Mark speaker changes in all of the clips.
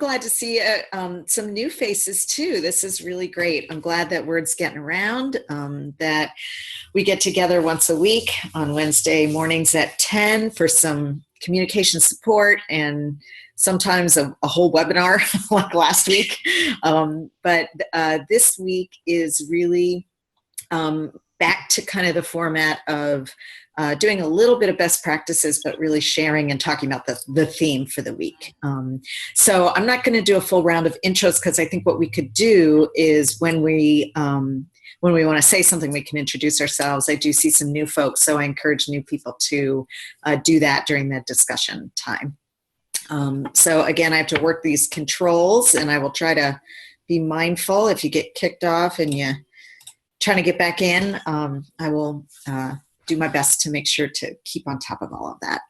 Speaker 1: glad to see some new faces too. This is really great. I'm glad that word's getting around, that we get together once a week on Wednesday mornings at 10 for some communication support and sometimes a whole webinar like last week. But this week is really back to kind of the format of doing a little bit of best practices, but really sharing and talking about the theme for the week. So I'm not going to do a full round of intros because I think what we could do is when we want to say something, we can introduce ourselves. I do see some new folks, so I encourage new people to do that during the discussion time. So again, I have to work these controls, and I will try to be mindful. If you get kicked off and you're trying to get back in, I will do my best to make sure to keep on top of all of that.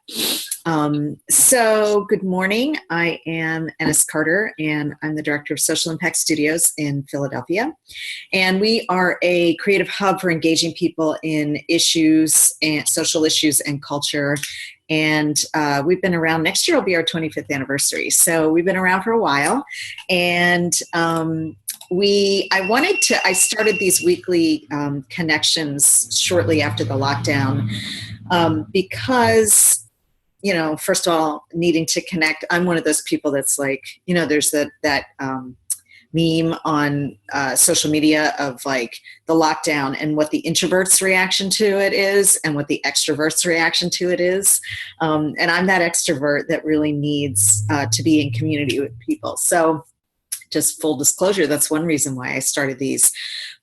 Speaker 1: So good morning. I am Ennis Carter, and I'm the director of Social Impact Studios in Philadelphia. And we are a creative hub for engaging people in issues and social issues and culture. And we've been around. Next year will be our 25th anniversary. So we've been around for a while. And I started these weekly connections shortly after the lockdown because, you know, first of all, needing to connect. I'm one of those people that's like, you know, there's that meme on social media of like the lockdown and what the introverts reaction to it is and what the extroverts reaction to it is. And I'm that extrovert that really needs to be in community with people. So just full disclosure, that's one reason why I started these.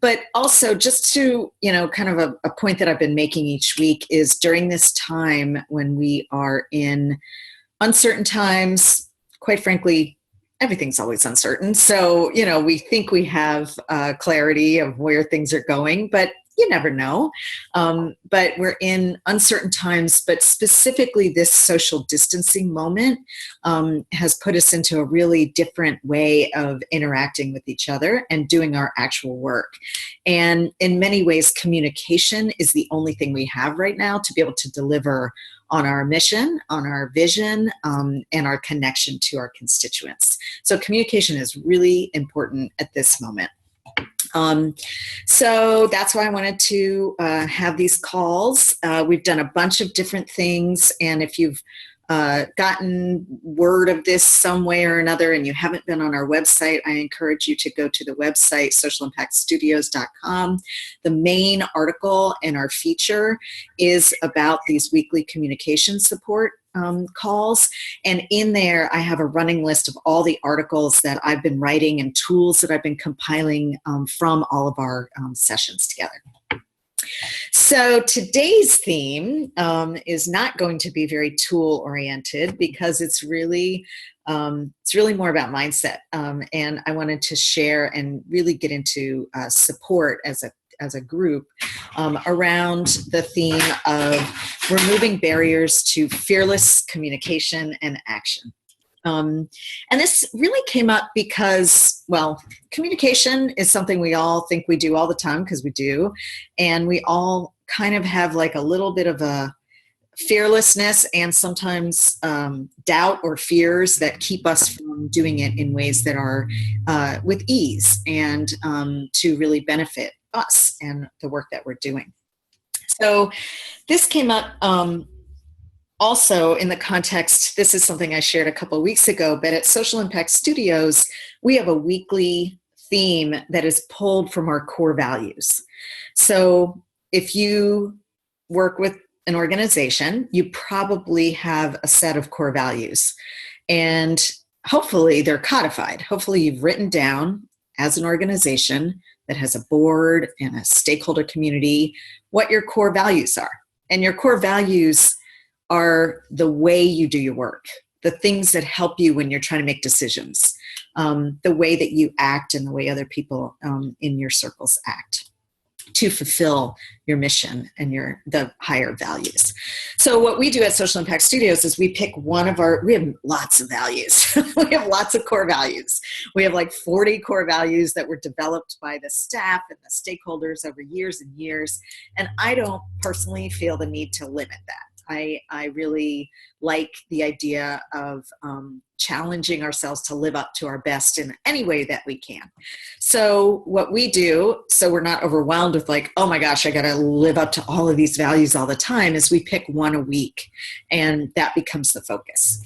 Speaker 1: But also just to, you know, kind of a point that I've been making each week is during this time when we are in uncertain times, quite frankly, everything's always uncertain. So, you know, we think we have clarity of where things are going, but you never know. But we're in uncertain times, but specifically this social distancing moment has put us into a really different way of interacting with each other and doing our actual work. And in many ways, communication is the only thing we have right now to be able to deliver on our mission, on our vision, and our connection to our constituents. So communication is really important at this moment. So that's why I wanted to have these calls. We've done a bunch of different things, and if you've gotten word of this some way or another and you haven't been on our website, I encourage you to go to the website, socialimpactstudios.com. The main article in our feature is about these weekly communication support calls. And in there, I have a running list of all the articles that I've been writing and tools that I've been compiling from all of our sessions together. So today's theme is not going to be very tool oriented because it's really more about mindset. And I wanted to share and really get into support as a group around the theme of removing barriers to fearless communication and action. And this really came up because, well, communication is something we all think we do all the time because we do. And we all kind of have like a little bit of a fearlessness and sometimes doubt or fears that keep us from doing it in ways that are with ease and to really benefit us and the work that we're doing. So this came up also in the context, this is something I shared a couple of weeks ago, but at Social Impact Studios, we have a weekly theme that is pulled from our core values. So if you work with an organization, you probably have a set of core values, and hopefully they're codified. Hopefully you've written down as an organization that has a board and a stakeholder community what your core values are. And your core values are the way you do your work, the things that help you when you're trying to make decisions, the way that you act and the way other people in your circles act to fulfill your mission and the higher values. So what we do at Social Impact Studios is we pick we have lots of values. We have lots of core values. We have like 40 core values that were developed by the staff and the stakeholders over years and years. And I don't personally feel the need to limit that. I really like the idea of challenging ourselves to live up to our best in any way that we can. So what we do, so we're not overwhelmed with like, oh my gosh, I got to live up to all of these values all the time, is we pick one a week, and that becomes the focus.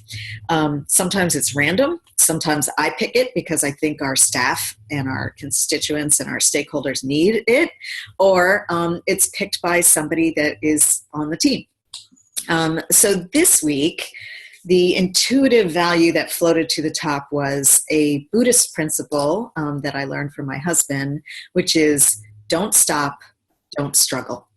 Speaker 1: Sometimes it's random. Sometimes I pick it because I think our staff and our constituents and our stakeholders need it, or it's picked by somebody that is on the team. So this week, the intuitive value that floated to the top was a Buddhist principle that I learned from my husband, which is don't stop, don't struggle.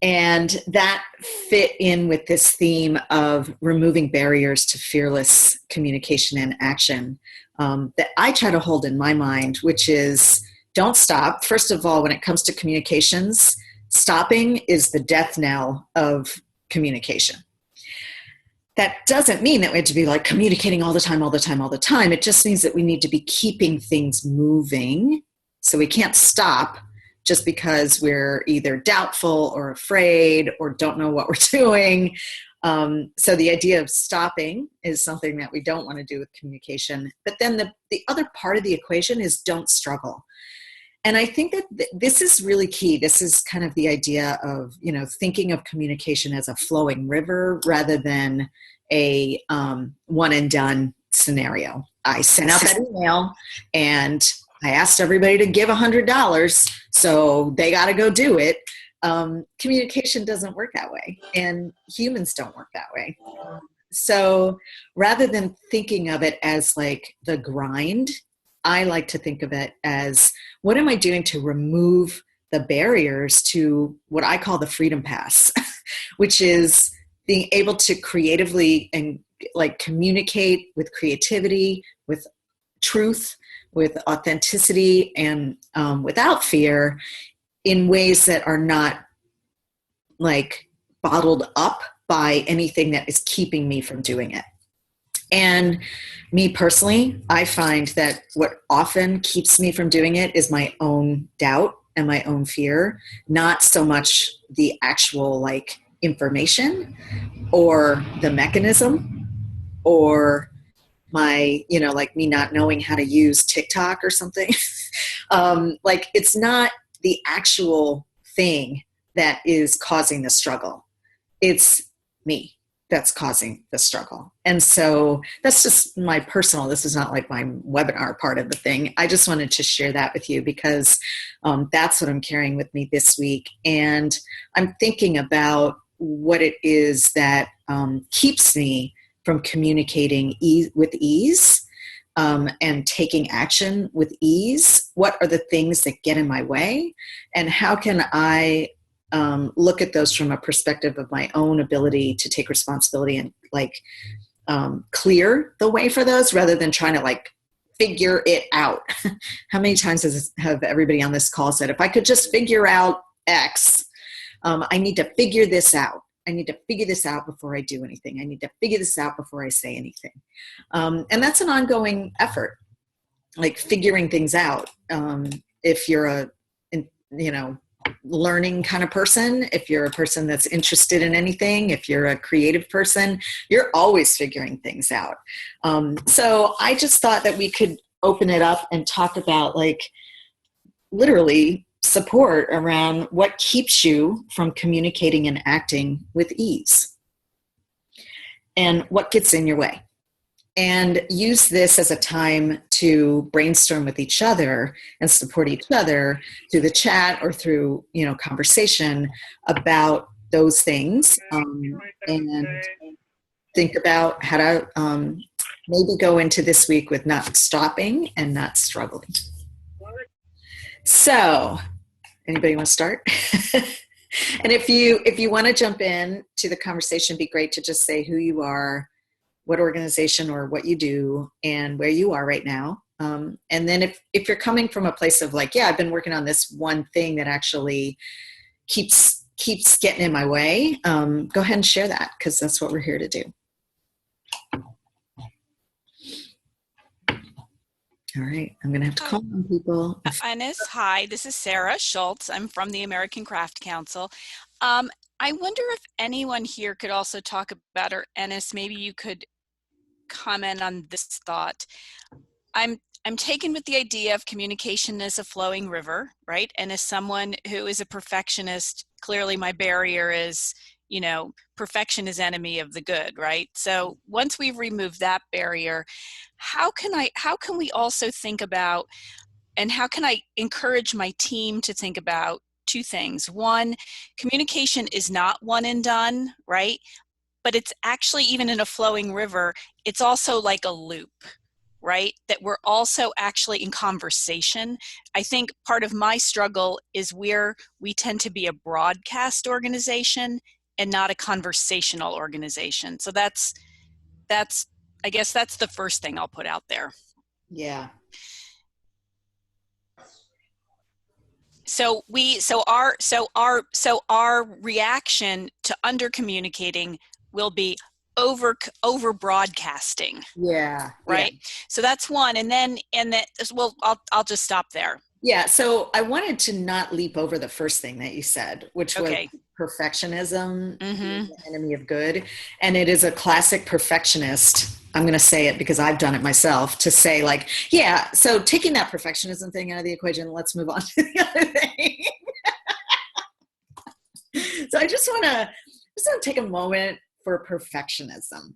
Speaker 1: And that fit in with this theme of removing barriers to fearless communication and action that I try to hold in my mind, which is don't stop. First of all, when it comes to communications, stopping is the death knell of communication. That doesn't mean that we have to be like communicating all the time, all the time, all the time. It just means that we need to be keeping things moving. So we can't stop just because we're either doubtful or afraid or don't know what we're doing. So the idea of stopping is something that we don't want to do with communication. But then the other part of the equation is don't struggle. And I think that this is really key. This is kind of the idea of, thinking of communication as a flowing river rather than a one and done scenario. I sent out that email and I asked everybody to give $100, so they got to go do it. Communication doesn't work that way, and humans don't work that way. So rather than thinking of it as like the grind, I like to think of it as, what am I doing to remove the barriers to what I call the freedom pass, which is being able to creatively and like communicate with creativity, with truth, with authenticity, and without fear in ways that are not like bottled up by anything that is keeping me from doing it. And me personally, I find that what often keeps me from doing it is my own doubt and my own fear, not so much the actual like information or the mechanism or my, like me not knowing how to use TikTok or something. Like it's not the actual thing that is causing the struggle. It's me that's causing the struggle. And so that's just my personal, this is not like my webinar part of the thing. I just wanted to share that with you because that's what I'm carrying with me this week. And I'm thinking about what it is that keeps me from communicating with ease and taking action with ease. What are the things that get in my way? And how can I look at those from a perspective of my own ability to take responsibility and like clear the way for those rather than trying to like figure it out. How many times have everybody on this call said, if I could just figure out X, I need to figure this out. I need to figure this out before I do anything. I need to figure this out before I say anything. And that's an ongoing effort, like figuring things out. If you're a, learning kind of person, if you're a person that's interested in anything, if you're a creative person, you're always figuring things out. So I just thought that we could open it up and talk about like literally support around what keeps you from communicating and acting with ease and what gets in your way. And use this as a time to brainstorm with each other and support each other through the chat or through, conversation about those things, and think about how to maybe go into this week with not stopping and not struggling. So, anybody want to start? And if you want to jump in to the conversation, it'd be great to just say who you are, what organization or what you do, and where you are right now. And then if you're coming from a place of like, yeah, I've been working on this one thing that actually keeps getting in my way, go ahead and share that, because that's what we're here to do. All right, I'm going to have to call on people.
Speaker 2: Ines, hi, this is Sarah Schultz. I'm from the American Craft Council. I wonder if anyone here could also talk about, or Ennis, maybe you could comment on this thought. I'm taken with the idea of communication as a flowing river, right? And as someone who is a perfectionist, clearly my barrier is, perfection is enemy of the good, right? So once we've removed that barrier, how can we also think about, and how can I encourage my team to think about two things? One, communication is not one and done, right? But it's actually, even in a flowing river, it's also like a loop, right? That we're also actually in conversation. I think part of my struggle is we tend to be a broadcast organization and not a conversational organization. So that's I guess that's the first thing I'll put out there.
Speaker 1: Yeah.
Speaker 2: So our reaction to under communicating will be over broadcasting.
Speaker 1: Yeah.
Speaker 2: Right.
Speaker 1: Yeah.
Speaker 2: So that's one. And then well, I'll just stop there.
Speaker 1: Yeah. So I wanted to not leap over the first thing that you said, which was perfectionism, being the enemy of good. And it is a classic perfectionist. I'm going to say it because I've done it myself, to say like, yeah, so taking that perfectionism thing out of the equation, let's move on to the other thing. So I just want to take a moment for perfectionism.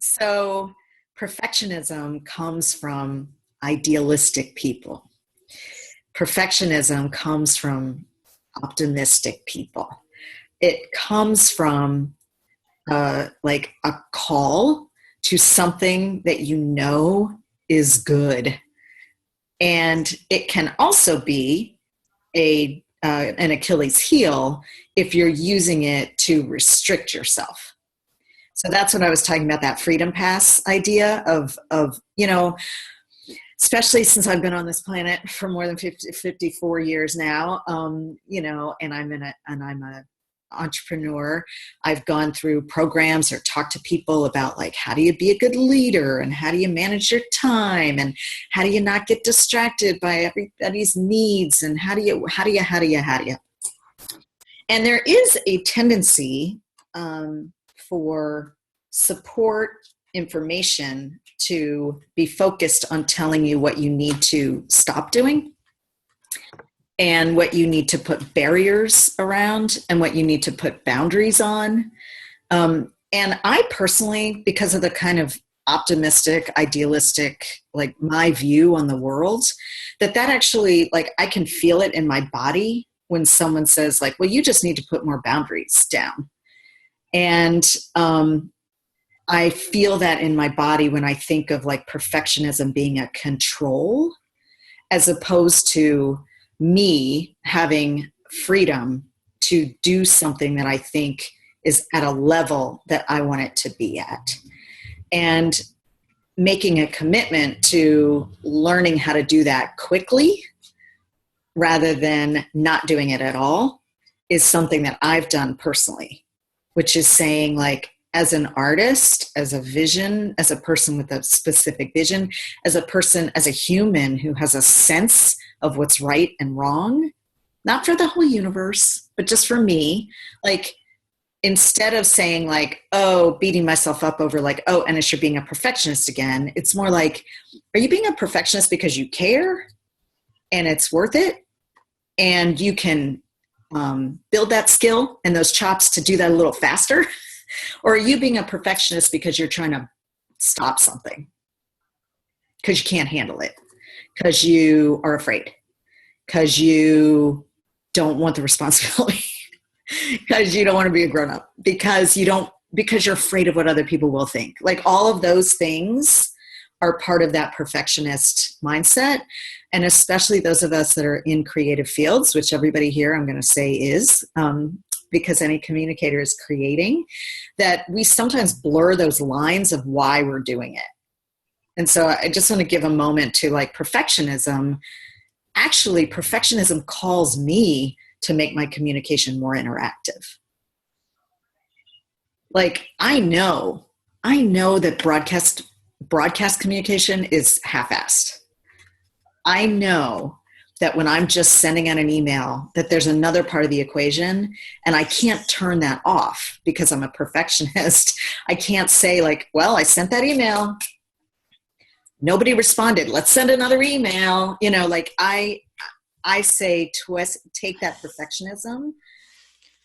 Speaker 1: So perfectionism comes from idealistic people. Perfectionism comes from optimistic people. It comes from like a call to something that you know is good. And it can also be an Achilles heel if you're using it to restrict yourself. So that's what I was talking about, that freedom pass idea of especially since I've been on this planet for more than 54 years now, and I'm a entrepreneur. I've gone through programs or talked to people about like, how do you be a good leader, and how do you manage your time, and how do you not get distracted by everybody's needs, and how do you. And there is a tendency for support information to be focused on telling you what you need to stop doing, and what you need to put barriers around, and what you need to put boundaries on. And I personally, because of the kind of optimistic, idealistic, like my view on the world, that actually, like, I can feel it in my body when someone says like, well, you just need to put more boundaries down. And I feel that in my body when I think of like perfectionism being a control, as opposed to me having freedom to do something that I think is at a level that I want it to be at. And making a commitment to learning how to do that quickly rather than not doing it at all is something that I've done personally, which is saying like, as an artist, as a vision, as a person with a specific vision, as a person, as a human who has a sense of what's right and wrong, not for the whole universe, but just for me, like, instead of saying like, oh, beating myself up over like, oh, Ennis, you're being a perfectionist again, it's more like, are you being a perfectionist because you care and it's worth it, and you can build that skill and those chops to do that a little faster? Or are you being a perfectionist because you're trying to stop something, because you can't handle it, because you are afraid, because you don't want the responsibility, because you don't want to be a grown-up, because you're afraid of what other people will think? Like, all of those things are part of that perfectionist mindset. And especially those of us that are in creative fields, which everybody here, I'm going to say, is, because any communicator is creating, that we sometimes blur those lines of why we're doing it. And so I just want to give a moment to like perfectionism. Actually, perfectionism calls me to make my communication more interactive. Like, I know that broadcast communication is half-assed. I know that when I'm just sending out an email, that there's another part of the equation, and I can't turn that off because I'm a perfectionist. I can't say like, well, I sent that email, nobody responded, let's send another email. You know, like I say take that perfectionism.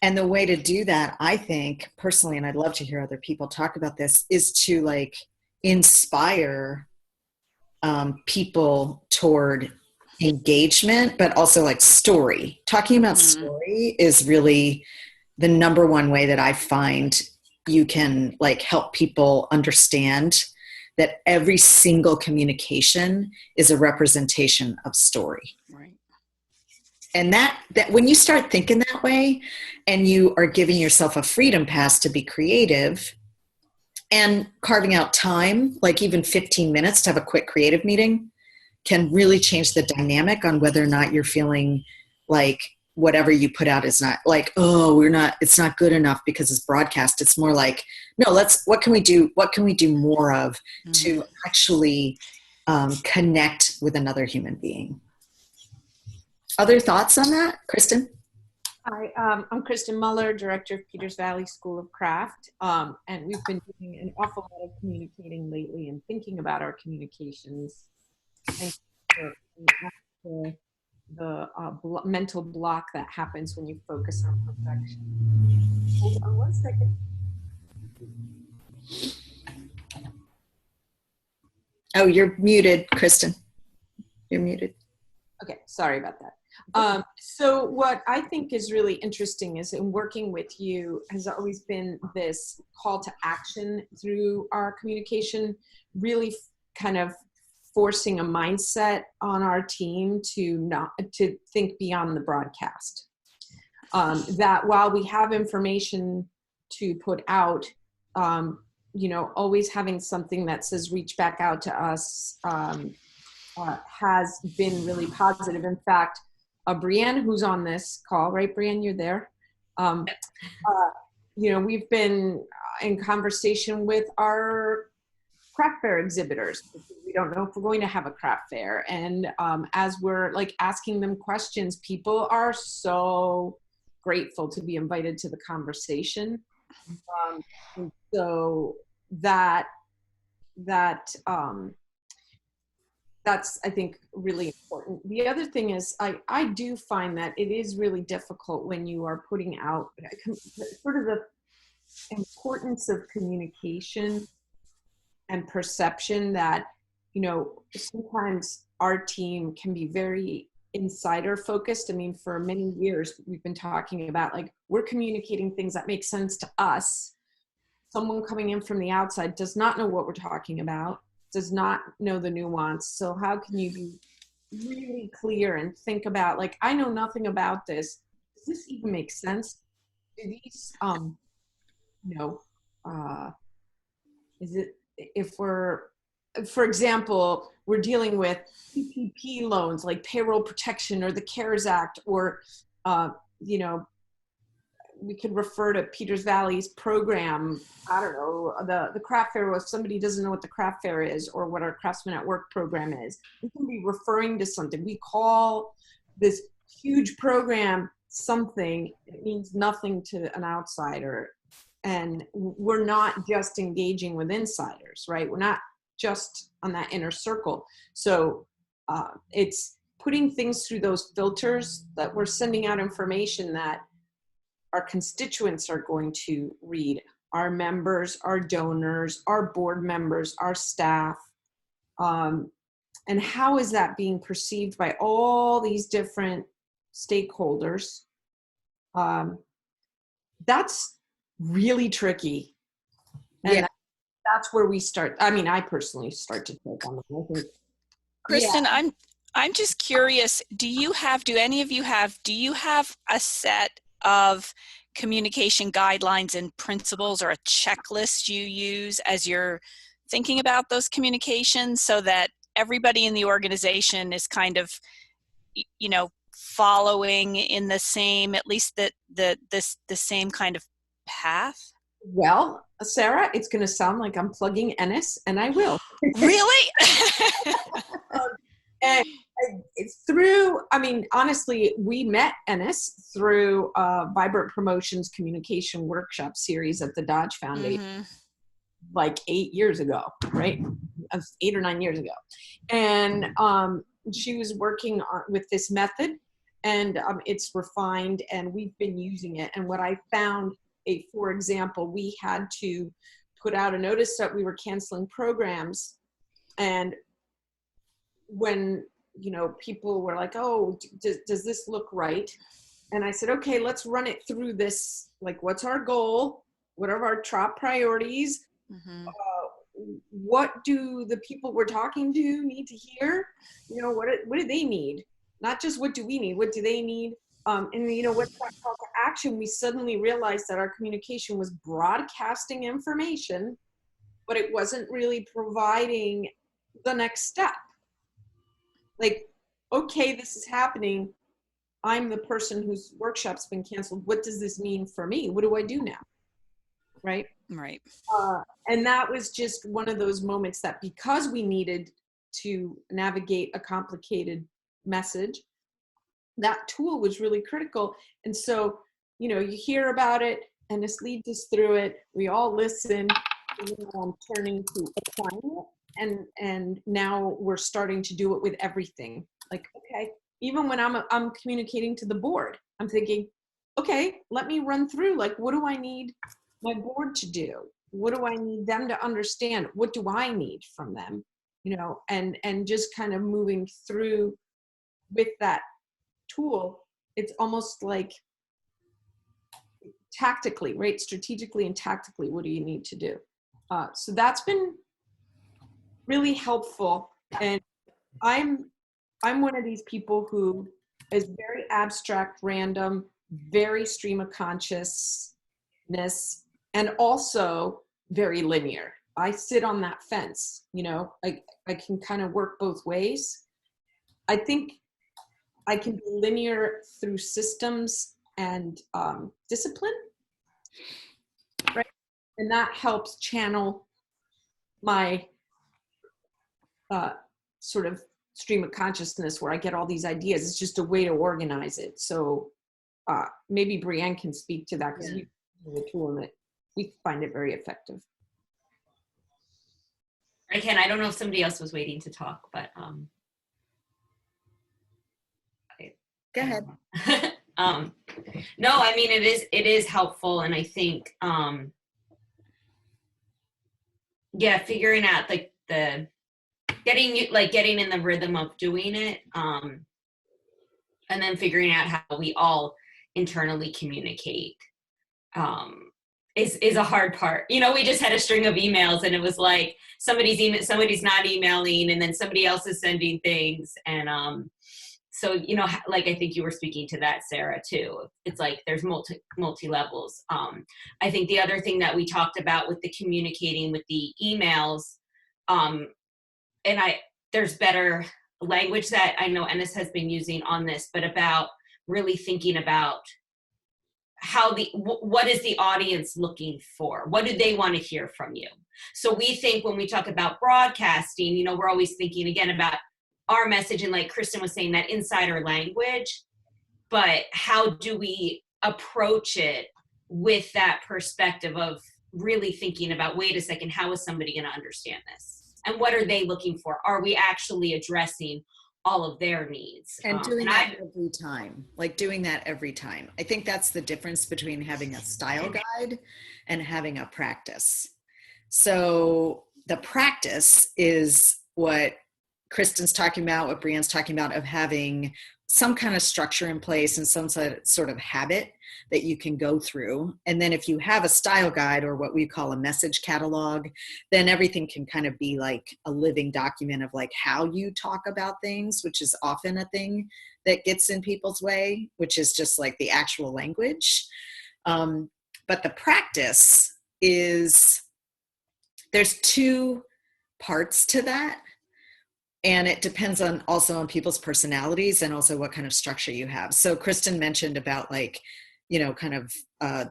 Speaker 1: And the way to do that, I think personally, and I'd love to hear other people talk about this, is to like inspire people toward engagement, but also like story. Talking about story is really the number one way that I find you can like help people understand that every single communication is a representation of story.
Speaker 2: Right.
Speaker 1: And that when you start thinking that way and you are giving yourself a freedom pass to be creative and carving out time, like even 15 minutes to have a quick creative meeting, can really change the dynamic on whether or not you're feeling like whatever you put out is not like, oh, it's not good enough because it's broadcast. It's more like, no, what can we do more of to actually connect with another human being? Other thoughts on that, Kristen?
Speaker 3: Hi, I'm Kristen Muller, Director of Peters Valley School of Craft, and we've been doing an awful lot of communicating lately and thinking about our communications. Thank you for the mental block that happens when you focus on perfection. Hold on one second.
Speaker 1: Oh, you're muted, Kristen. You're muted.
Speaker 3: Okay, sorry about that. So what I think is really interesting is in working with you has always been this call to action through our communication, really kind of forcing a mindset on our team to think beyond the broadcast. That while we have information to put out, always having something that says reach back out to us has been really positive. In fact, Brienne, who's on this call, right, Brienne, you're there. We've been in conversation with our craft fair exhibitors. We don't know if we're going to have a craft fair. And as we're like asking them questions, people are so grateful to be invited to the conversation. And so that's, I think, really important. The other thing is I do find that it is really difficult when you are putting out sort of the importance of communication and perception that, sometimes our team can be very insider focused. I mean, for many years, we've been talking about like, we're communicating things that make sense to us. Someone coming in from the outside does not know what we're talking about, does not know the nuance. So how can you be really clear and think about like, I know nothing about this. Does this even make sense? Do these, is it, if we're, for example, we're dealing with PPP loans like payroll protection or the CARES Act, or, we could refer to Peters Valley's program. I don't know, the craft fair. If somebody doesn't know what the craft fair is or what our Craftsmen at Work program is, we can be referring to something. We call this huge program something. It means nothing to an outsider. And we're not just engaging with insiders, right? We're not just on that inner circle. So it's putting things through those filters that we're sending out information that our constituents are going to read, our members, our donors, our board members, our staff. And how is that being perceived by all these different stakeholders? That's really tricky. And
Speaker 1: yeah.
Speaker 3: That's where we start. I mean, I personally start to take on the
Speaker 2: Kristen, yeah. I'm just curious, do you have a set of communication guidelines and principles or a checklist you use as you're thinking about those communications so that everybody in the organization is kind of, following in the same, at least the same kind of path?
Speaker 3: Well, Sarah, it's going to sound like I'm plugging Ennis, and I will.
Speaker 2: Really?
Speaker 3: And it's through I mean, honestly, we met Ennis through Vibrant Promotions Communication Workshop Series at the Dodge Foundation, like 8 years ago, right? 8 or 9 years ago. And she was working with this method, and it's refined, and we've been using it. And what I found, for example, we had to put out a notice that we were canceling programs. And when, you know, people were like, oh, does this look right? And I said, okay, let's run it through this. Like, what's our goal? What are our top priorities? What do the people we're talking to need to hear? You know, what do they need? Not just what do we need, what do they need? And, you know, what's that call to action? We suddenly realized that our communication was broadcasting information, but it wasn't really providing the next step. Like, okay, this is happening. I'm the person whose workshop's been canceled. What does this mean for me? What do I do now? Right?
Speaker 2: Right.
Speaker 3: And that was just one of those moments that, because we needed to navigate a complicated message, that tool was really critical. And so, you know, you hear about it, and this leads us through it. We all listen. You know, I'm turning to applying it, and now we're starting to do it with everything. Like, okay, even when I'm communicating to the board, I'm thinking, okay, let me run through, like, what do I need my board to do? What do I need them to understand? What do I need from them? You know, and just kind of moving through with that tool. It's almost like tactically, right? Strategically and tactically, what do you need to do? So that's been really helpful. And I'm one of these people who is very abstract, random, very stream of consciousness, and also very linear. I sit on that fence, you know, I can kind of work both ways. I think I can be linear through systems and discipline, right? And that helps channel my sort of stream of consciousness where I get all these ideas. It's just a way to organize it. So maybe Brienne can speak to that, because we use the tool and we find it very effective.
Speaker 4: I can. I don't know if somebody else was waiting to talk, but
Speaker 1: Go ahead.
Speaker 4: No, I mean, it is helpful, and I think yeah, figuring out like getting in the rhythm of doing it, and then figuring out how we all internally communicate is a hard part. You know, we just had a string of emails, and it was like somebody's not emailing, and then somebody else is sending things, and so, you know, like, I think you were speaking to that, Sarah, too. It's like there's multi levels. I think the other thing that we talked about with the communicating with the emails, and there's better language that I know Ennis has been using on this, but about really thinking about what is the audience looking for? What do they want to hear from you? So we think when we talk about broadcasting, you know, we're always thinking again about our message, and like Kristen was saying, that insider language, but how do we approach it with that perspective of really thinking about, wait a second, how is somebody going to understand this? And what are they looking for? Are we actually addressing all of their needs?
Speaker 1: And doing that every time, like doing that every time. I think that's the difference between having a style guide and having a practice. So the practice is what Kristen's talking about, what Brienne's talking about, of having some kind of structure in place and some sort of habit that you can go through. And then if you have a style guide, or what we call a message catalog, then everything can kind of be like a living document of like how you talk about things, which is often a thing that gets in people's way, which is just like the actual language. But the practice is, there's two parts to that. And it depends also on people's personalities and also what kind of structure you have. So Kristen mentioned about like, you know, kind of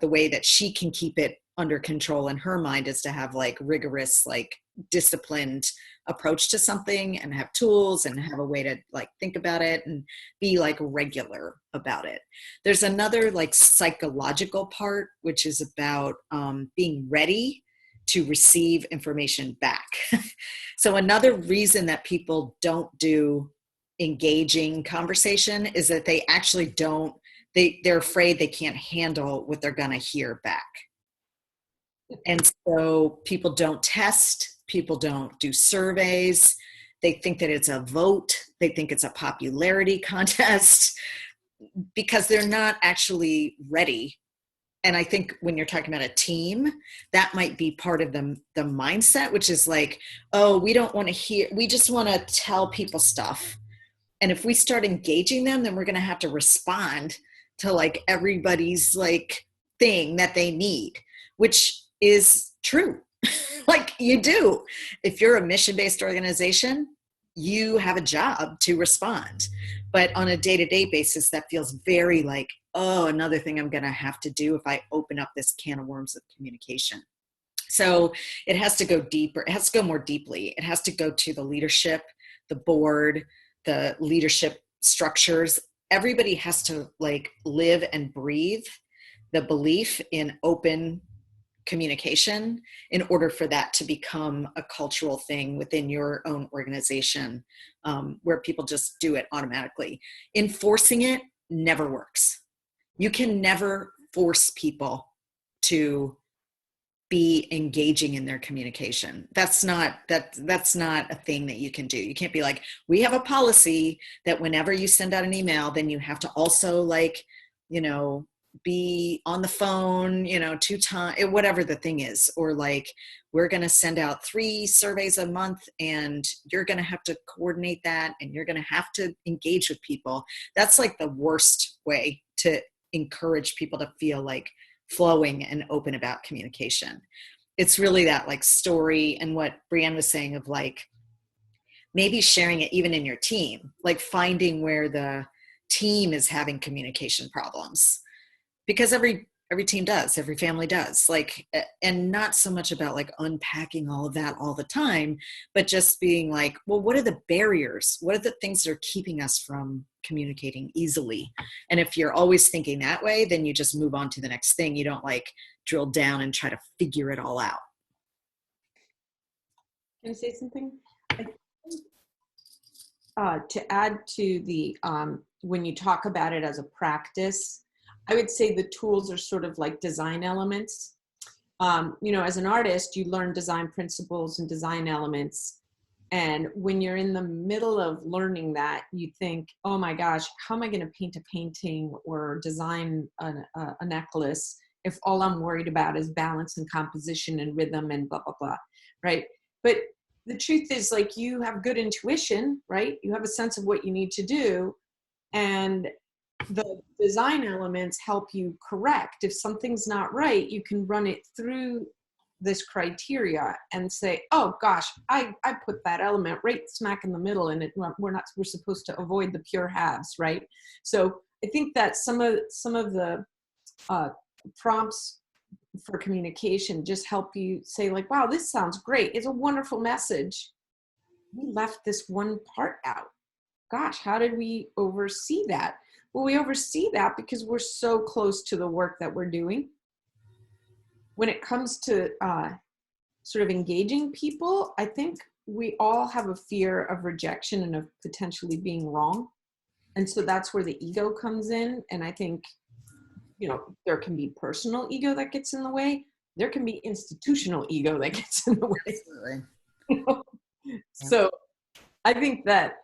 Speaker 1: the way that she can keep it under control in her mind is to have like rigorous like disciplined approach to something and have tools and have a way to like think about it and be like regular about it. There's another like psychological part, which is about being ready to receive information back. So another reason that people don't do engaging conversation is that they actually don't, they're afraid they can't handle what they're gonna hear back. And so people don't test, people don't do surveys. They think that it's a vote. They think it's a popularity contest because they're not actually ready. And I think when you're talking about a team, that might be part of the mindset, which is like, oh, we don't want to hear, we just want to tell people stuff. And if we start engaging them, then we're going to have to respond to like everybody's like thing that they need, which is true. Like you do. If you're a mission-based organization, you have a job to respond. But on a day-to-day basis, that feels very like, oh, another thing I'm going to have to do if I open up this can of worms of communication. So it has to go deeper. It has to go more deeply. It has to go to the leadership, the board, the leadership structures. Everybody has to like live and breathe the belief in open communication in order for that to become a cultural thing within your own organization, where people just do it automatically. Enforcing it never works. You can never force people to be engaging in their communication. That's not a thing that you can do. You can't be like, we have a policy that whenever you send out an email, then you have to also like, be on the phone, 2 times, whatever the thing is, or like, we're going to send out 3 surveys a month and you're going to have to coordinate that and you're going to have to engage with people. That's like the worst way to encourage people to feel like flowing and open about communication. It's really that like story and what Brianne was saying of like, maybe sharing it even in your team, like finding where the team is having communication problems. Because every team does, every family does, like, and not so much about like unpacking all of that all the time, but just being like, well, what are the barriers? What are the things that are keeping us from communicating easily? And if you're always thinking that way, then you just move on to the next thing. You don't like drill down and try to figure it all out.
Speaker 3: Can I say something? To add to the, when you talk about it as a practice, I would say the tools are sort of like design elements. As an artist, you learn design principles and design elements. And when you're in the middle of learning that, you think, oh my gosh, how am I going to paint a painting or design a necklace if all I'm worried about is balance and composition and rhythm and blah, blah, blah, right? But the truth is, like, you have good intuition, right? You have a sense of what you need to do. And the design elements help you correct. If something's not right, you can run it through this criteria and say, oh gosh, I put that element right smack in the middle, and we're supposed to avoid the pure halves, right? So I think that some of the prompts for communication just help you say like, wow, this sounds great. It's a wonderful message. We left this one part out. Gosh, how did we oversee that? Well, we oversee that because we're so close to the work that we're doing. When it comes to sort of engaging people, I think we all have a fear of rejection and of potentially being wrong. And so that's where the ego comes in. And I think, there can be personal ego that gets in the way. There can be institutional ego that gets in the way. Absolutely. So I think that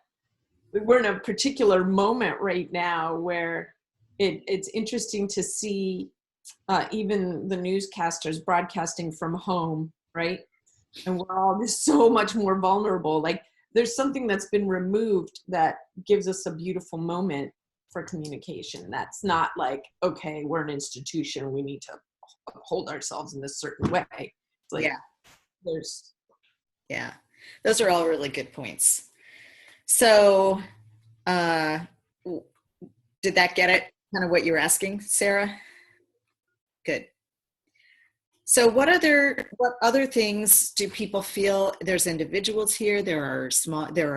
Speaker 3: we're in a particular moment right now where it's interesting to see even the newscasters broadcasting from home, right? And we're all just so much more vulnerable. Like, there's something that's been removed that gives us a beautiful moment for communication. That's not like, okay, we're an institution, we need to hold ourselves in this certain way. It's like,
Speaker 1: yeah, those are all really good points. So did that get it, kind of what you were asking, Sarah? Good. So what other things do people feel? There's individuals here, there are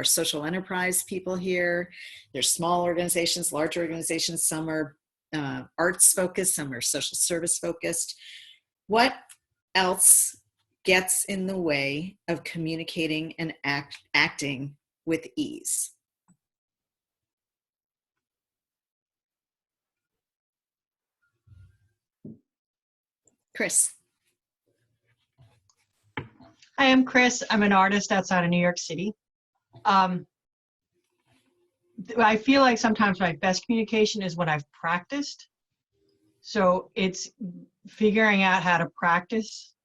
Speaker 1: social enterprise people here, there's small organizations, large organizations, some are arts focused, some are social service focused. What else gets in the way of communicating and acting with ease? Chris.
Speaker 5: Hi, I'm Chris. I'm an artist outside of New York City. I feel like sometimes my best communication is when I've practiced. So it's figuring out how to practice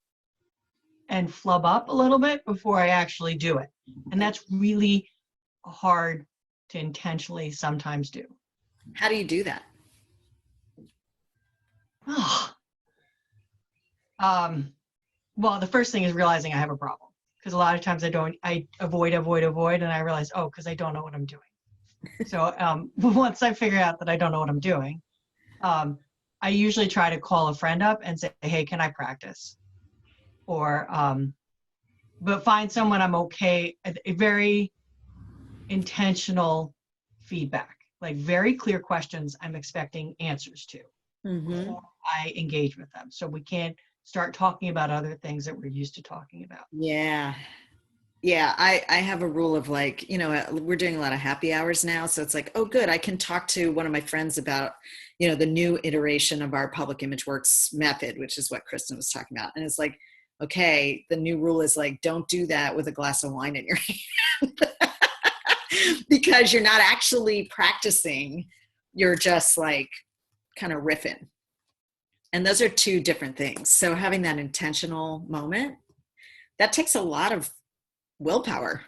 Speaker 5: and flub up a little bit before I actually do it. And that's really hard to intentionally sometimes do.
Speaker 1: How do you do that?
Speaker 5: Well, the first thing is realizing I have a problem, because a lot of times I avoid, and I realize, oh, because I don't know what I'm doing. So once I figure out that I don't know what I'm doing, I usually try to call a friend up and say, hey, can I practice? Or, but find someone I'm okay, a very intentional feedback, like very clear questions I'm expecting answers to. Before I engage with them. So we can't start talking about other things that we're used to talking about.
Speaker 1: Yeah. Yeah. I have a rule of like, we're doing a lot of happy hours now. So it's like, oh, good. I can talk to one of my friends about, the new iteration of our public image works method, which is what Kristen was talking about. And it's like, okay, the new rule is like, don't do that with a glass of wine in your hand because you're not actually practicing. You're just like kind of riffing. And those are two different things. So having that intentional moment, that takes a lot of willpower.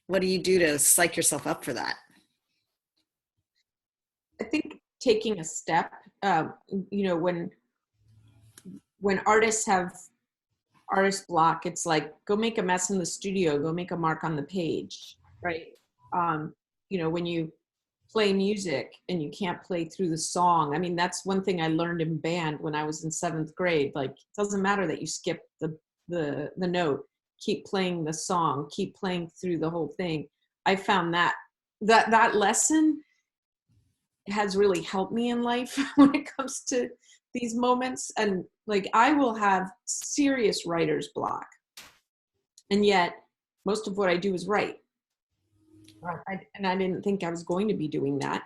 Speaker 1: What do you do to psych yourself up for that?
Speaker 3: I think taking a step, when artists have artist block, it's like, go make a mess in the studio, go make a mark on the page, right? When you play music and you can't play through the song. I mean, that's one thing I learned in band when I was in 7th grade. Like, it doesn't matter that you skip the note, keep playing the song, keep playing through the whole thing. I found that lesson has really helped me in life when it comes to these moments. And like, I will have serious writer's block, and yet most of what I do is write. And I didn't think I was going to be doing that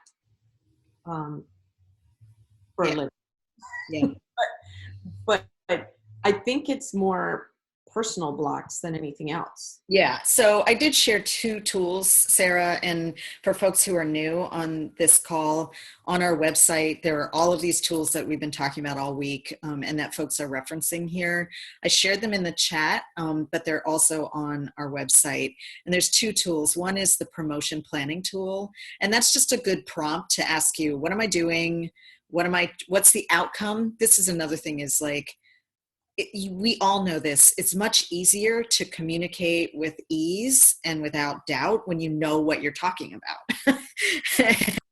Speaker 3: for a living.
Speaker 1: Yeah.
Speaker 3: but I think it's more personal blocks than anything else.
Speaker 1: Yeah. So I did share 2 tools, Sarah, and for folks who are new on this call, on our website, there are all of these tools that we've been talking about all week and that folks are referencing here. I shared them in the chat, but they're also on our website. And there's 2 tools. One is the promotion planning tool. And that's just a good prompt to ask you, what am I doing? What's the outcome? This is another thing is like, we all know this. It's much easier to communicate with ease and without doubt when you know what you're talking about.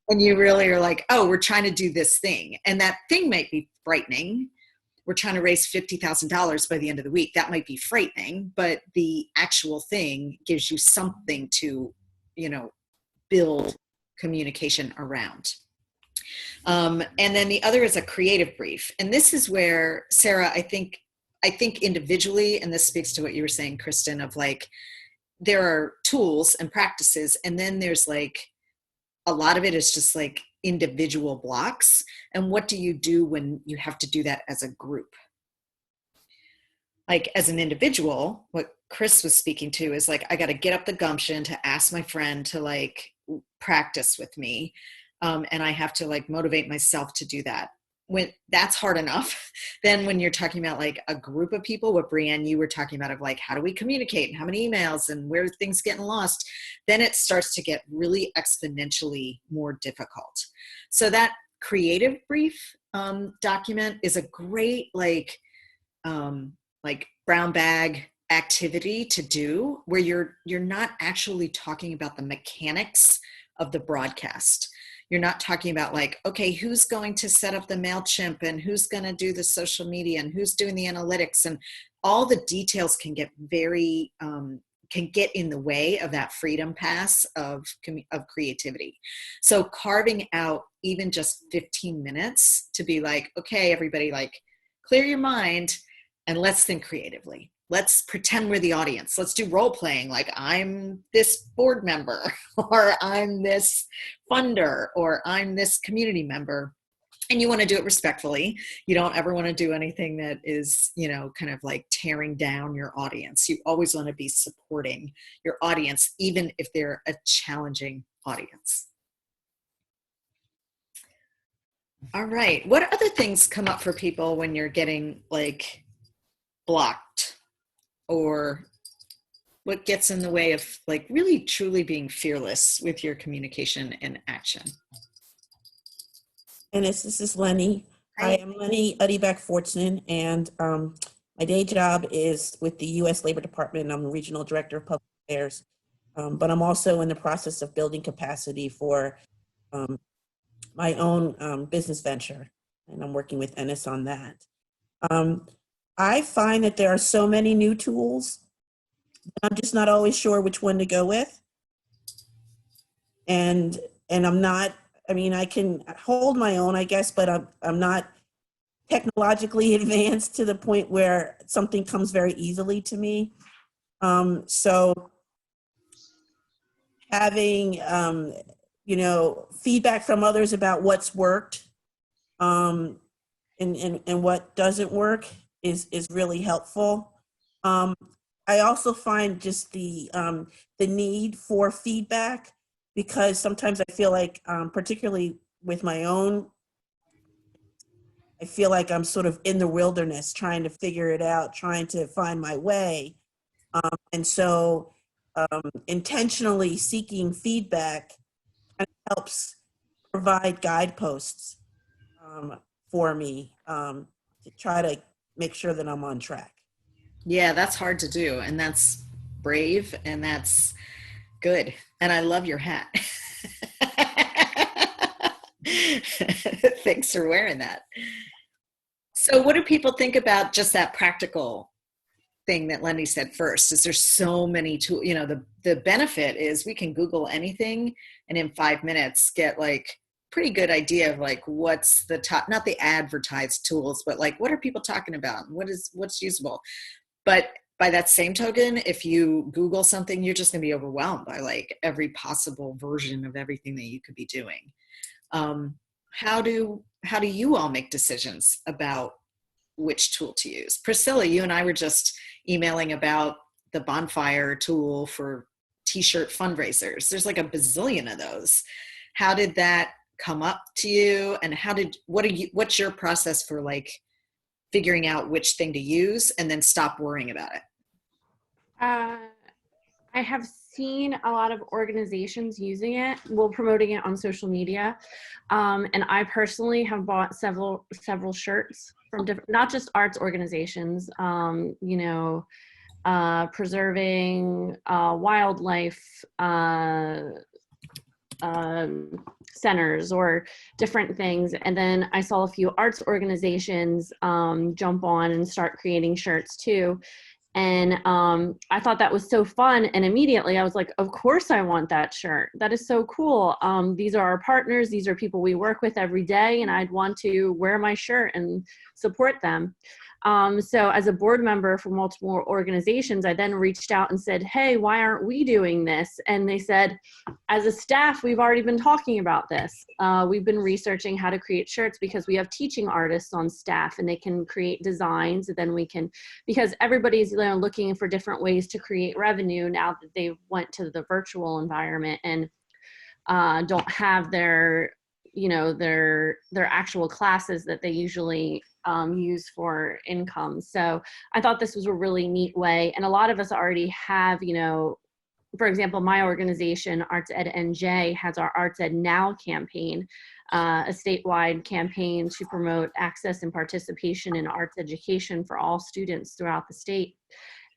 Speaker 1: And you really are like, oh, we're trying to do this thing. And that thing might be frightening. We're trying to raise $50,000 by the end of the week. That might be frightening, but the actual thing gives you something to, build communication around. And then the other is a creative brief. And this is where, Sarah, I think individually, and this speaks to what you were saying, Kristen, of like, there are tools and practices, and then there's like, a lot of it is just like individual blocks. And what do you do when you have to do that as a group? Like as an individual, what Chris was speaking to is like, I got to get up the gumption to ask my friend to like practice with me. And I have to like motivate myself to do that. When that's hard enough, then when you're talking about like a group of people, what Brianne, you were talking about of like, how do we communicate and how many emails and where are things getting lost, then it starts to get really exponentially more difficult. So that creative brief document is a great like brown bag activity to do where you're not actually talking about the mechanics of the broadcast. You're not talking about like, okay, who's going to set up the MailChimp and who's going to do the social media and who's doing the analytics, and all the details can get very, can get in the way of that freedom pass of creativity. So carving out even just 15 minutes to be like, okay, everybody, like, clear your mind and let's think creatively. Let's pretend we're the audience. Let's do role playing. Like, I'm this board member, or I'm this funder, or I'm this community member. And you want to do it respectfully. You don't ever want to do anything that is, you know, kind of like tearing down your audience. You always want to be supporting your audience, even if they're a challenging audience. All right. What other things come up for people when you're getting like blocked? Or what gets in the way of like really truly being fearless with your communication and action?
Speaker 6: And this is Lenny.
Speaker 1: Hi.
Speaker 6: I am Lenny Dee Beck Fortson, and my day job is with the U.S. Labor Department. I'm the Regional Director of Public Affairs, but I'm also in the process of building capacity for my own business venture, and I'm working with Ennis on that. I find that there are so many new tools, I'm just not always sure which one to go with. And I'm not, I mean, I can hold my own, I guess, but I'm not technologically advanced to the point where something comes very easily to me. So having, you know, feedback from others about what's worked and what doesn't work is really helpful. I also find just the need for feedback, because sometimes I feel like, particularly with my own, I feel like I'm sort of in the wilderness trying to figure it out, trying to find my way. And so intentionally seeking feedback kind of helps provide guideposts for me to try to make sure that I'm on track.
Speaker 1: Yeah, that's hard to do. And that's brave, and that's good. And I love your hat. Thanks for wearing that. So what do people think about just that practical thing that Lenny said first? Is there's so many tools, you know, the benefit is we can Google anything and in 5 minutes get like pretty good idea of like what's the top, not the advertised tools, but like what are people talking about? What's usable? But by that same token, if you Google something, you're just gonna be overwhelmed by like every possible version of everything that you could be doing. How do you all make decisions about which tool to use? Priscilla, you and I were just emailing about the bonfire tool for t-shirt fundraisers. There's like a bazillion of those. How did that come up to you? And what's your process for like figuring out which thing to use and then stop worrying about it?
Speaker 7: I have seen a lot of organizations using it, promoting it on social media. And I personally have bought several shirts from different, not just arts organizations, you know, preserving wildlife centers or different things. And then I saw a few arts organizations jump on and start creating shirts too. And I thought that was so fun. And immediately I was like, of course I want that shirt. That is so cool. These are our partners. These are people we work with every day. And I'd want to wear my shirt and support them. So as a board member for multiple organizations, I then reached out and said, hey, why aren't we doing this? And they said, as a staff, we've already been talking about this. We've been researching how to create shirts because we have teaching artists on staff and they can create designs. And then we can, because everybody's looking for different ways to create revenue now that they went to the virtual environment and don't have their actual classes that they usually use for income. So I thought this was a really neat way. And a lot of us already have, for example, my organization, Arts Ed NJ, has our Arts Ed Now campaign, a statewide campaign to promote access and participation in arts education for all students throughout the state.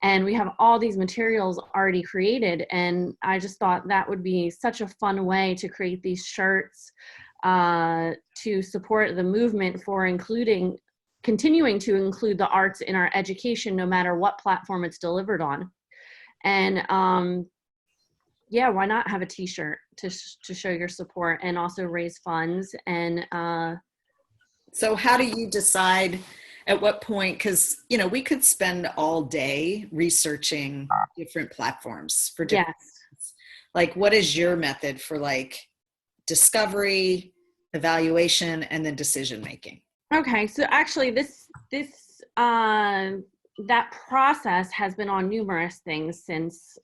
Speaker 7: And we have all these materials already created. And I just thought that would be such a fun way to create these shirts to support the movement for continuing to include the arts in our education, no matter what platform it's delivered on. And yeah, why not have a t-shirt to show your support and also raise funds? And
Speaker 1: so how do you decide at what point, because we could spend all day researching different platforms for different
Speaker 7: yes.
Speaker 1: like, what is your method for like discovery, evaluation, and then decision making?
Speaker 7: Okay, so actually that process has been on numerous things since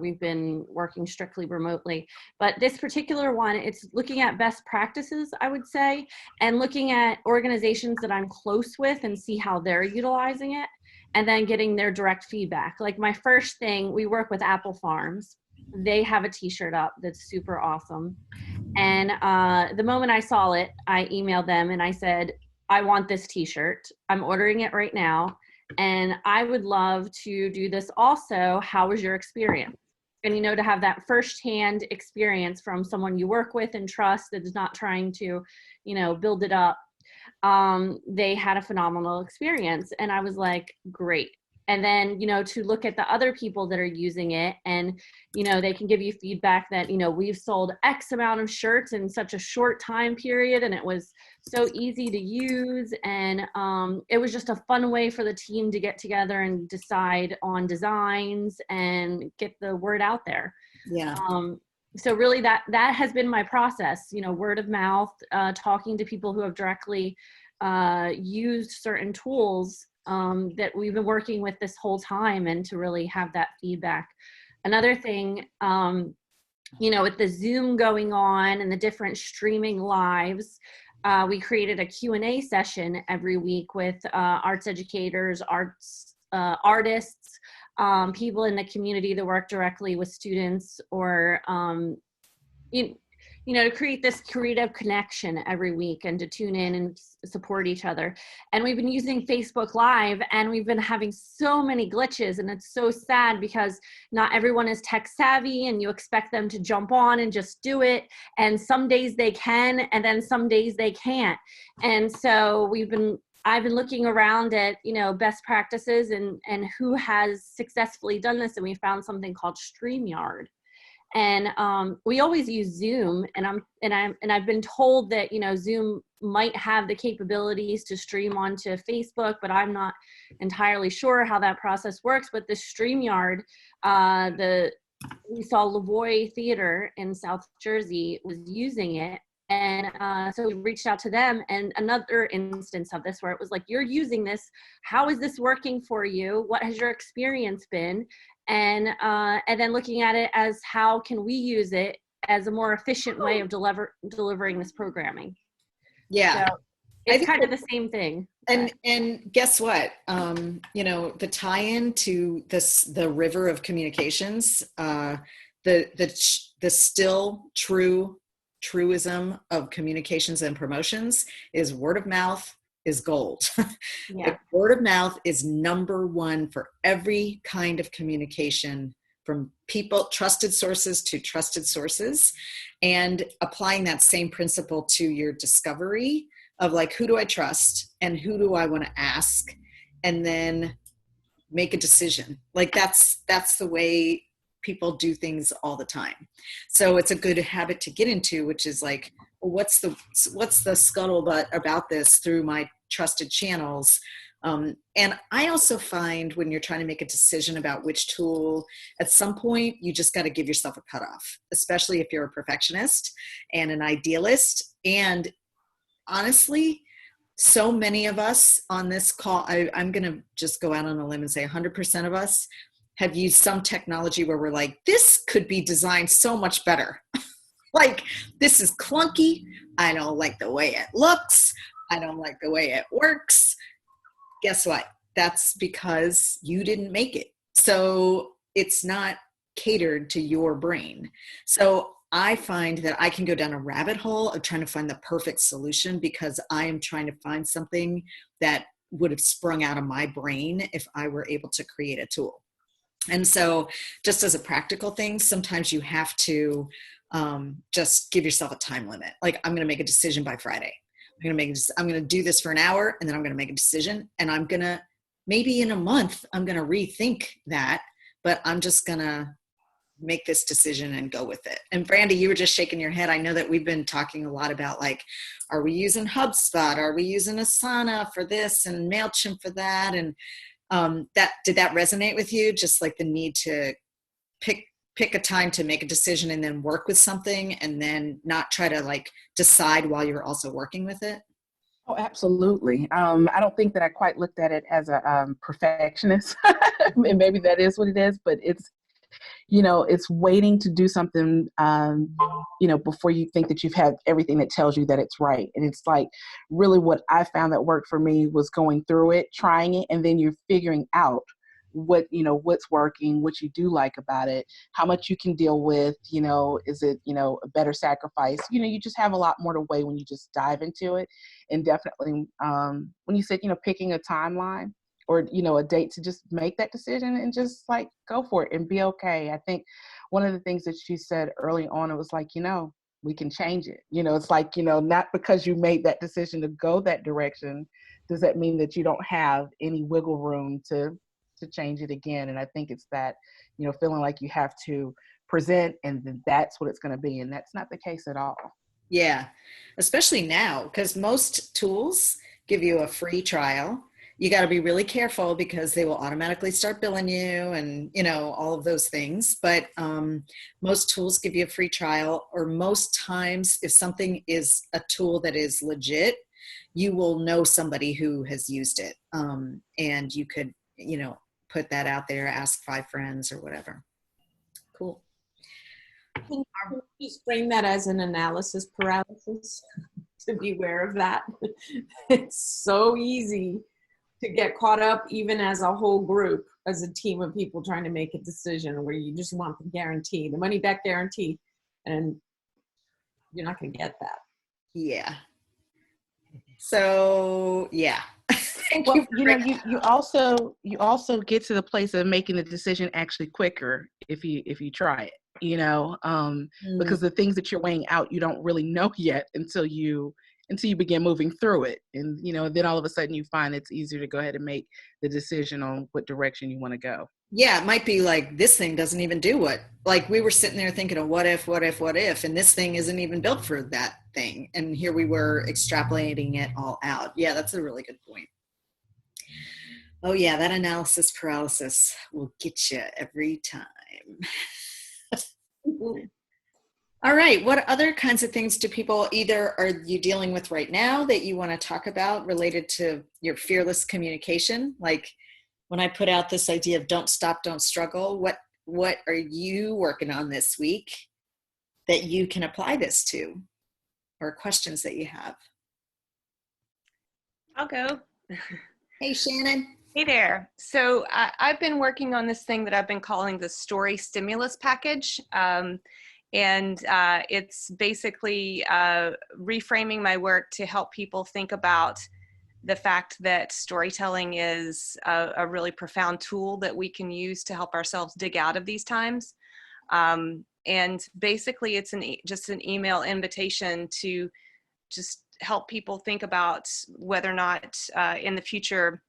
Speaker 7: we've been working strictly remotely. But this particular one, it's looking at best practices, I would say, and looking at organizations that I'm close with and see how they're utilizing it, and then getting their direct feedback. Like my first thing, we work with Apple Farms. They have a t-shirt up that's super awesome. And the moment I saw it, I emailed them and I said, I want this t-shirt. I'm ordering it right now. And I would love to do this also. How was your experience? And, to have that firsthand experience from someone you work with and trust that is not trying to, build it up. They had a phenomenal experience. And I was like, great. And then, to look at the other people that are using it and, they can give you feedback that, we've sold X amount of shirts in such a short time period. And it was so easy to use. And it was just a fun way for the team to get together and decide on designs and get the word out there.
Speaker 1: Yeah.
Speaker 7: So really that has been my process, word of mouth, talking to people who have directly used certain tools that we've been working with this whole time, and to really have that feedback. Another thing, with the Zoom going on and the different streaming lives, we created a Q&A session every week with arts educators, artists, people in the community that work directly with students, or to create this creative connection every week and to tune in and support each other. And we've been using Facebook Live, and we've been having so many glitches, and it's so sad because not everyone is tech savvy, and you expect them to jump on and just do it. And some days they can, and then some days they can't. And so I've been looking around at, best practices and who has successfully done this. And we found something called Streamyard. And we always use Zoom, and I've been told that Zoom might have the capabilities to stream onto Facebook, but I'm not entirely sure how that process works. But the Streamyard, we saw Lavoie Theater in South Jersey was using it, and so we reached out to them. And another instance of this where it was like, you're using this, how is this working for you? What has your experience been? And then looking at it as how can we use it as a more efficient way of delivering this programming.
Speaker 1: Yeah.
Speaker 7: So it's kind of the same thing.
Speaker 1: And guess what? The tie-in to the river of communications, the still truism of communications and promotions is word of mouth is gold.
Speaker 7: Yeah.
Speaker 1: Like, word of mouth is number one for every kind of communication, from people, trusted sources to trusted sources, and applying that same principle to your discovery of like, who do I trust and who do I want to ask, and then make a decision. Like that's the way people do things all the time. So it's a good habit to get into, which is like, well, what's the scuttlebutt about this through my trusted channels. And I also find when you're trying to make a decision about which tool, at some point, you just got to give yourself a cutoff, especially if you're a perfectionist and an idealist. And honestly, so many of us on this call, I'm going to just go out on a limb and say 100% of us have used some technology where we're like, this could be designed so much better. Like, this is clunky. I don't like the way it looks. I don't like the way it works. Guess what? That's because you didn't make it. So it's not catered to your brain. So I find that I can go down a rabbit hole of trying to find the perfect solution because I am trying to find something that would have sprung out of my brain if I were able to create a tool. And so just as a practical thing, sometimes you have to just give yourself a time limit. Like, I'm going to make a decision by Friday. I'm going to do this for an hour, and then I'm going to make a decision, and I'm going to, maybe in a month, I'm going to rethink that, but I'm just going to make this decision and go with it. And Brandy, you were just shaking your head. I know that we've been talking a lot about, like, are we using HubSpot? Are we using Asana for this and MailChimp for that? And did that resonate with you? Just like the need to pick a time to make a decision and then work with something, and then not try to like decide while you're also working with it?
Speaker 8: Oh, absolutely. I don't think that I quite looked at it as a perfectionist, and maybe that is what it is, but it's, it's waiting to do something, before you think that you've had everything that tells you that it's right. And it's like, really what I found that worked for me was going through it, trying it, and then you're figuring out what's working, what you do like about it, how much you can deal with, is it, a better sacrifice? You just have a lot more to weigh when you just dive into it. And definitely, when you said, picking a timeline or, a date to just make that decision and just like go for it and be okay. I think one of the things that she said early on, it was like, we can change it. It's like, not because you made that decision to go that direction, does that mean that you don't have any wiggle room to change it again. And I think it's that, feeling like you have to present and that's what it's going to be. And that's not the case at all.
Speaker 1: Yeah. Especially now, because most tools give you a free trial. You got to be really careful because they will automatically start billing you and, all of those things. But most tools give you a free trial, or most times if something is a tool that is legit, you will know somebody who has used it. And you could, put that out there, ask 5 friends or whatever. Cool.
Speaker 3: Can you just frame that as an analysis paralysis? To be aware of that. It's so easy to get caught up, even as a whole group, as a team of people trying to make a decision where you just want the guarantee, the money back guarantee, and you're not going to get that.
Speaker 1: Yeah. So, yeah. Thank
Speaker 8: Well,
Speaker 1: you.
Speaker 8: you also get to the place of making the decision actually quicker if you try it, because the things that you're weighing out, you don't really know yet until you begin moving through it. And, then all of a sudden you find it's easier to go ahead and make the decision on what direction you want to go.
Speaker 1: Yeah, it might be like, this thing doesn't even do what, like we were sitting there thinking of what if, and this thing isn't even built for that thing. And here we were extrapolating it all out. Yeah, that's a really good point. Oh yeah, that analysis paralysis will get you every time. All right, what other kinds of things do people either are you dealing with right now that you want to talk about related to your fearless communication? Like when I put out this idea of don't stop, don't struggle, what are you working on this week that you can apply this to, or questions that you have?
Speaker 9: I'll go.
Speaker 1: Hey, Shannon.
Speaker 9: Hey there. So I've been working on this thing that I've been calling the story stimulus package. And it's basically reframing my work to help people think about the fact that storytelling is a really profound tool that we can use to help ourselves dig out of these times. And basically it's just an email invitation to just help people think about whether or not in the future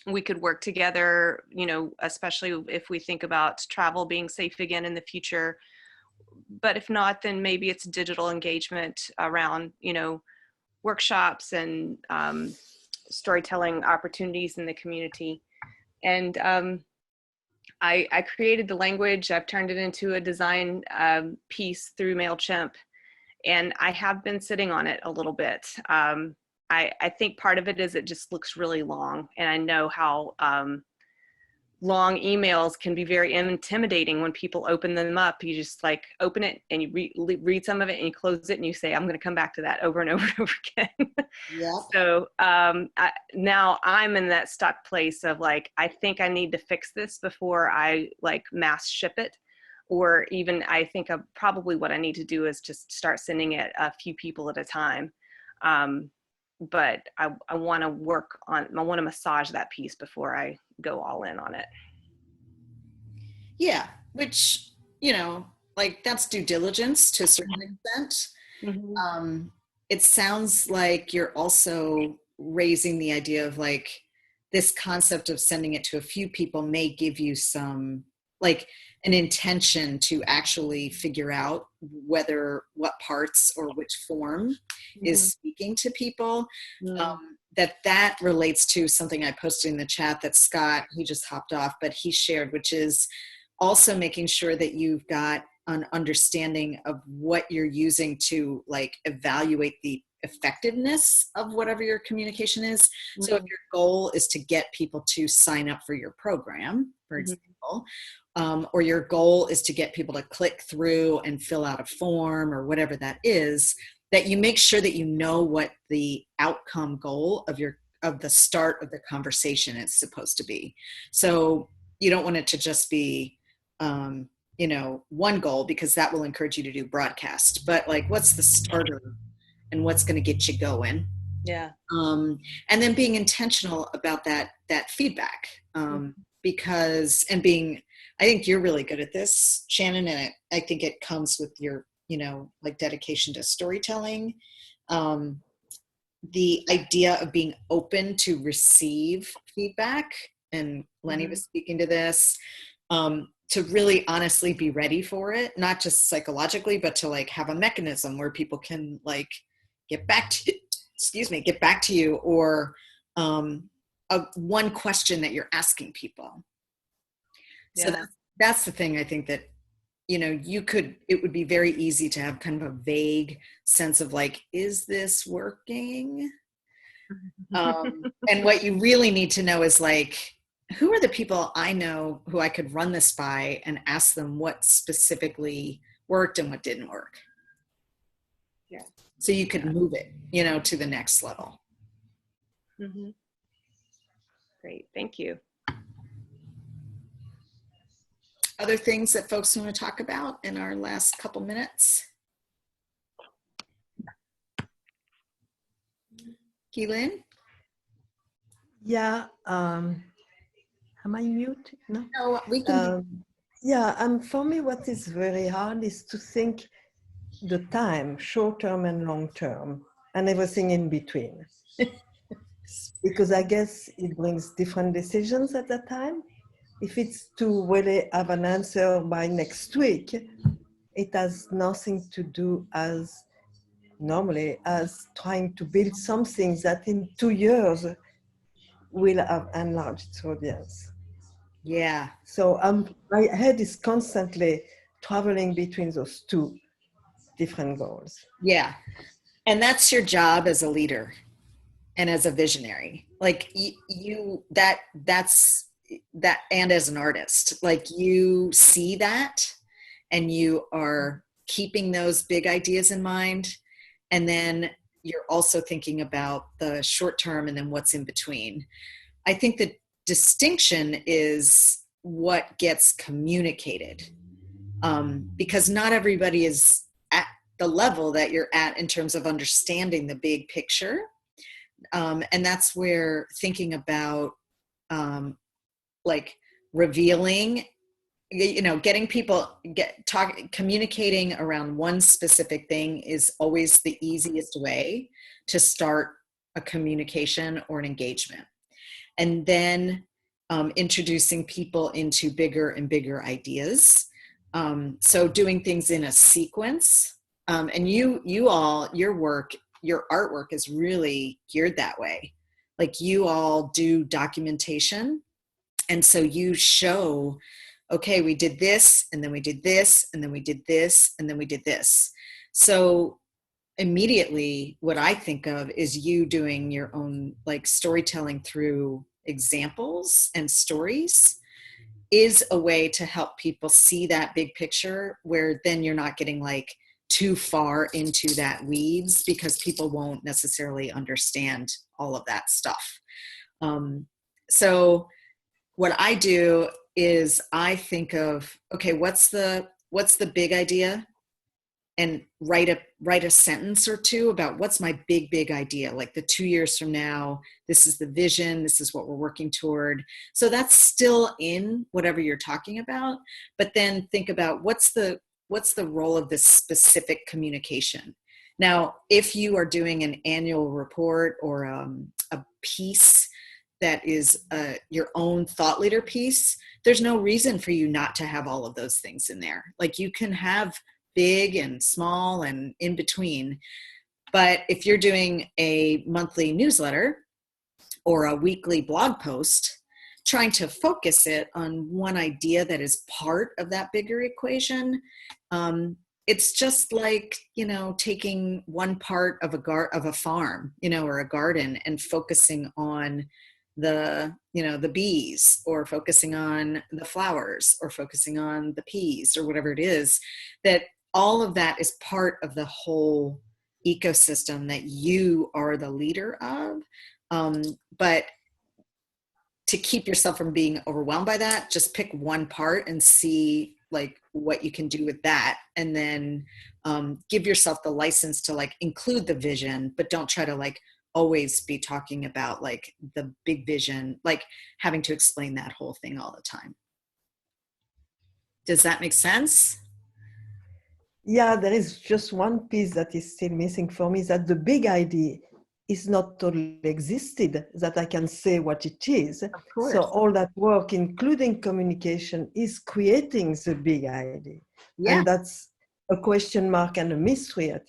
Speaker 9: we could work together, especially if we think about travel being safe again in the future. But if not, then maybe it's digital engagement around, workshops and storytelling opportunities in the community. And I created the language. I've turned it into a design piece through MailChimp, and I have been sitting on it a little bit. I think part of it is it just looks really long, and I know how long emails can be very intimidating when people open them up. You just like open it and you read some of it and you close it and you say, I'm going to come back to that over and over and over again.
Speaker 1: Yeah.
Speaker 9: So now I'm in that stuck place of like, I think I need to fix this before I like mass ship it. Or even I think probably what I need to do is just start sending it a few people at a time. But I want to massage that piece before I go all in on it.
Speaker 1: Yeah, which, like that's due diligence to a certain extent. It sounds like you're also raising the idea of like this concept of sending it to a few people may give you some like an intention to actually figure out whether what parts or which form is speaking to people. That relates to something I posted in the chat that Scott, he just hopped off, but he shared, which is also making sure that you've got an understanding of what you're using to like evaluate the effectiveness of whatever your communication is. So if your goal is to get people to sign up for your program, for example, or your goal is to get people to click through and fill out a form or whatever that is, that you make sure that you know what the outcome goal of the start of the conversation is supposed to be. So you don't want it to just be one goal, because that will encourage you to do broadcast, but like what's the starter and what's going to get you going.
Speaker 10: Yeah.
Speaker 1: And then being intentional about that feedback, because, and being, I think you're really good at this, Shannon, and I think it comes with your, like dedication to storytelling. The idea of being open to receive feedback, and Lenny was speaking to this, to really honestly be ready for it, not just psychologically, but to like have a mechanism where people can like get back to you, or one question that you're asking people. So that's the thing. I think that, it would be very easy to have kind of a vague sense of like, is this working? And what you really need to know is like, who are the people I know who I could run this by and ask them what specifically worked and what didn't work?
Speaker 10: Yeah.
Speaker 1: So you could move it, to the next level.
Speaker 10: Great. Thank you.
Speaker 1: Other things that folks want to talk about in our last couple minutes? Keelan?
Speaker 11: Yeah. Am I mute? No.
Speaker 1: No, we can.
Speaker 11: For me, what is very hard is to think the time, short term and long term, and everything in between. Because I guess it brings different decisions at that time. If it's to really have an answer by next week, it has nothing to do as normally as trying to build something that in 2 years will have enlarged its audience.
Speaker 1: Yeah.
Speaker 11: So my head is constantly traveling between those two different goals.
Speaker 1: Yeah. And that's your job as a leader and as a visionary. Like that's and as an artist, like you see that and you are keeping those big ideas in mind. And then you're also thinking about the short term and then what's in between. I think the distinction is what gets communicated, because not everybody is at the level that you're at in terms of understanding the big picture. And that's where thinking about like revealing, getting people communicating around one specific thing is always the easiest way to start a communication or an engagement. And then introducing people into bigger and bigger ideas. So doing things in a sequence. And you all, your artwork is really geared that way. Like you all do documentation. And so you show, okay, we did this, and then we did this, and then we did this, and then we did this. So immediately what I think of is you doing your own like storytelling through examples and stories is a way to help people see that big picture, where then you're not getting like too far into that weeds, because people won't necessarily understand all of that stuff. So what I do is I think of, okay, what's the big idea, and write a sentence or two about what's my big idea. Like the 2 years from now, this is the vision, this is what we're working toward. So that's still in whatever you're talking about, but then think about what's the what's the role of this specific communication? Now, if you are doing an annual report or a piece that is your own thought leader piece, there's no reason for you not to have all of those things in there. Like, you can have big and small and in between. But if you're doing a monthly newsletter or a weekly blog post, trying to focus it on one idea that is part of that bigger equation, it's just like, taking one part of a farm, or a garden, and focusing on the bees, or focusing on the flowers, or focusing on the peas, or whatever it is. That all of that is part of the whole ecosystem that you are the leader of. But to keep yourself from being overwhelmed by that, just pick one part and see like what you can do with that. And then give yourself the license to like include the vision, but don't try to like always be talking about like the big vision, like having to explain that whole thing all the time. Does that make sense?
Speaker 11: Yeah, there is just one piece that is still missing for me, is that the big idea is not totally existed, that I can say what it is.
Speaker 1: Of course.
Speaker 11: So all that work, including communication, is creating the big idea.
Speaker 1: Yeah.
Speaker 11: And that's a question mark and a mystery at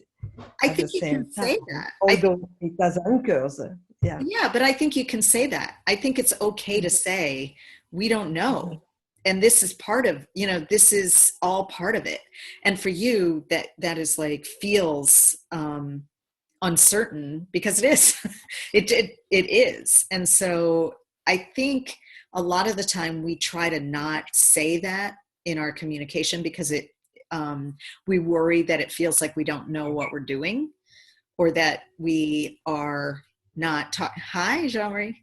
Speaker 1: I
Speaker 11: the
Speaker 1: think you
Speaker 11: same
Speaker 1: can
Speaker 11: time.
Speaker 1: say that.
Speaker 11: Although it has anchors. Yeah.
Speaker 1: Yeah, but I think you can say that. I think it's okay to say, we don't know. And this is part of, this is all part of it. And for you, that is like, feels uncertain, because it is. it is. And so I think a lot of the time we try to not say that in our communication, because we worry that it feels like we don't know what we're doing, or that we are not hi, Jean-Marie,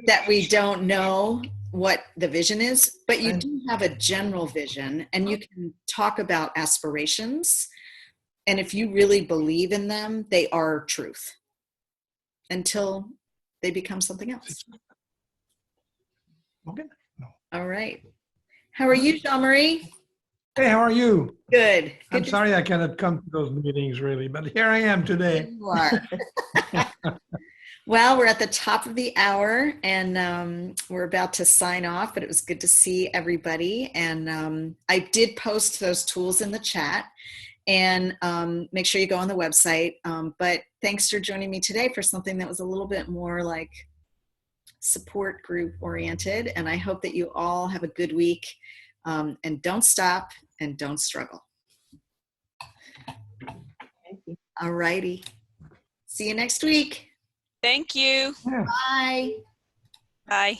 Speaker 1: that we don't know what the vision is. But you do have a general vision, and you can talk about aspirations. And if you really believe in them, they are truth until they become something else.
Speaker 12: Okay. No.
Speaker 1: All right. How are you, Jean-Marie?
Speaker 12: Hey, how are you?
Speaker 1: Good.
Speaker 12: I'm sorry I cannot come to those meetings really, but here I am today.
Speaker 1: You are. Well, we're at the top of the hour, and we're about to sign off, but it was good to see everybody. And I did post those tools in the chat, and make sure you go on the website. But thanks for joining me today for something that was a little bit more like support group oriented. And I hope that you all have a good week, and don't stop and don't struggle.
Speaker 6: Thank you.
Speaker 1: All righty. See you next week.
Speaker 2: Thank you.
Speaker 12: Yeah.
Speaker 1: Bye.
Speaker 2: Bye.